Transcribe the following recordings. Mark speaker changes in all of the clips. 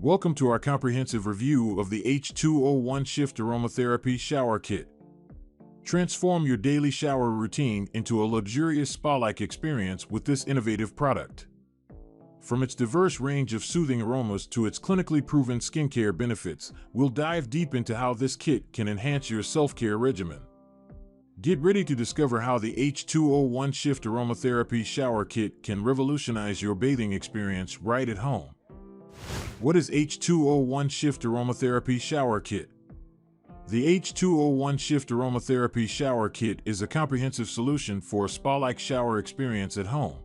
Speaker 1: Welcome to our comprehensive review of the H2O1 Shift Aromatherapy Shower Kit. Transform your daily shower routine into a luxurious spa-like experience with this innovative product. From its diverse range of soothing aromas to its clinically proven skincare benefits, we'll dive deep into how this kit can enhance your self-care regimen. Get ready to discover how the H2O1 Shift Aromatherapy Shower Kit can revolutionize your bathing experience right at home. What is H2O1 Shift Aromatherapy Shower Kit? The H2O1 Shift Aromatherapy Shower Kit is a comprehensive solution for a spa-like shower experience at home.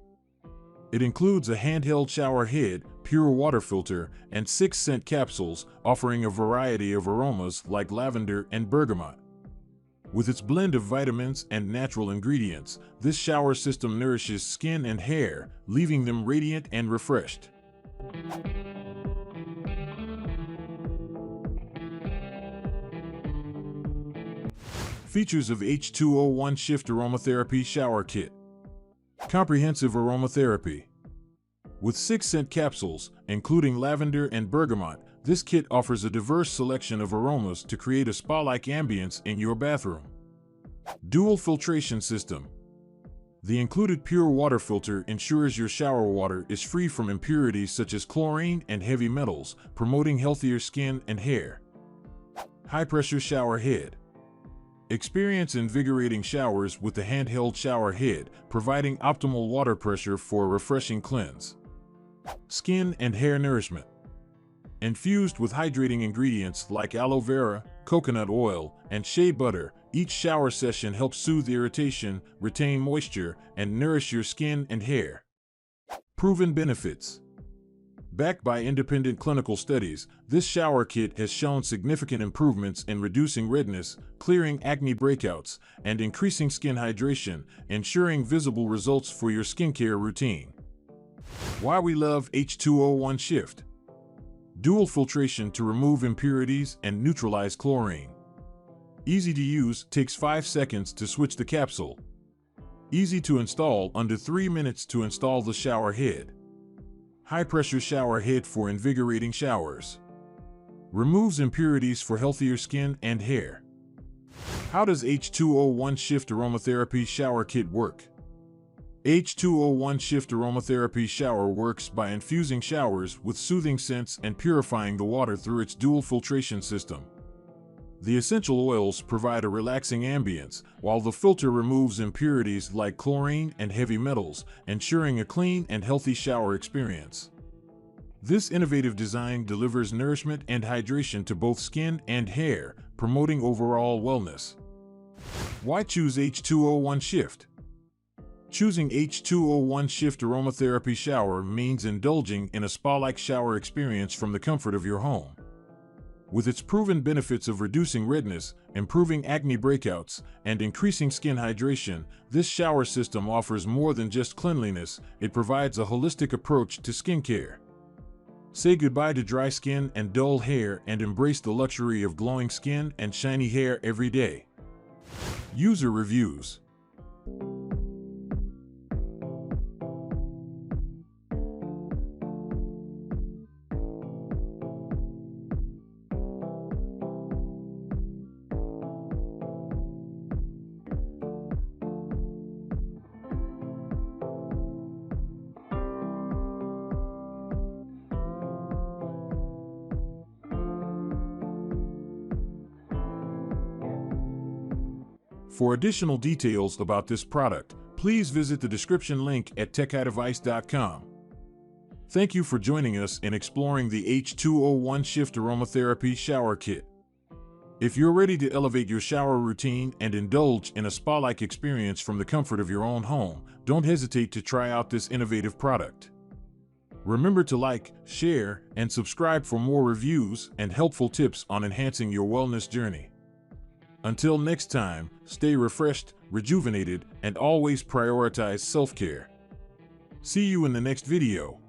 Speaker 1: It includes a handheld shower head, pure water filter, and 6 scent capsules, offering a variety of aromas like lavender and bergamot. With its blend of vitamins and natural ingredients, this shower system nourishes skin and hair, leaving them radiant and refreshed. Features of H2O1 Shift Aromatherapy Shower Kit. Comprehensive aromatherapy. With 6 scent capsules, including lavender and bergamot, this kit offers a diverse selection of aromas to create a spa-like ambience in your bathroom. Dual filtration system. The included pure water filter ensures your shower water is free from impurities such as chlorine and heavy metals, promoting healthier skin and hair. High-pressure shower head. Experience invigorating showers with the handheld shower head, providing optimal water pressure for a refreshing cleanse. Skin and hair nourishment. Infused with hydrating ingredients like aloe vera, coconut oil, and shea butter, each shower session helps soothe irritation, retain moisture, and nourish your skin and hair. Proven benefits. Backed by independent clinical studies, this shower kit has shown significant improvements in reducing redness, clearing acne breakouts, and increasing skin hydration, ensuring visible results for your skincare routine. Why we love H2O1 Shift. Dual filtration to remove impurities and neutralize chlorine. Easy to use, takes 5 seconds to switch the capsule. Easy to install, under 3 minutes to install the shower head. High-pressure shower head for invigorating showers. Removes impurities for healthier skin and hair. How does H2O1 Shift Aromatherapy Shower Kit work? H2O1 Shift Aromatherapy Shower works by infusing showers with soothing scents and purifying the water through its dual filtration system. The essential oils provide a relaxing ambience, while the filter removes impurities like chlorine and heavy metals, ensuring a clean and healthy shower experience. This innovative design delivers nourishment and hydration to both skin and hair, promoting overall wellness. Why choose H2O1 Shift? Choosing H2O1 Shift Aromatherapy Shower means indulging in a spa-like shower experience from the comfort of your home. With its proven benefits of reducing redness, improving acne breakouts, and increasing skin hydration, this shower system offers more than just cleanliness, it provides a holistic approach to skincare. Say goodbye to dry skin and dull hair and embrace the luxury of glowing skin and shiny hair every day. User reviews. For additional details about this product, please visit the description link at techidevice.com. Thank you for joining us in exploring the H2O1 Shift Aromatherapy Shower Kit. If you're ready to elevate your shower routine and indulge in a spa-like experience from the comfort of your own home, don't hesitate to try out this innovative product. Remember to like, share, and subscribe for more reviews and helpful tips on enhancing your wellness journey. Until next time, stay refreshed, rejuvenated, and always prioritize self-care. See you in the next video.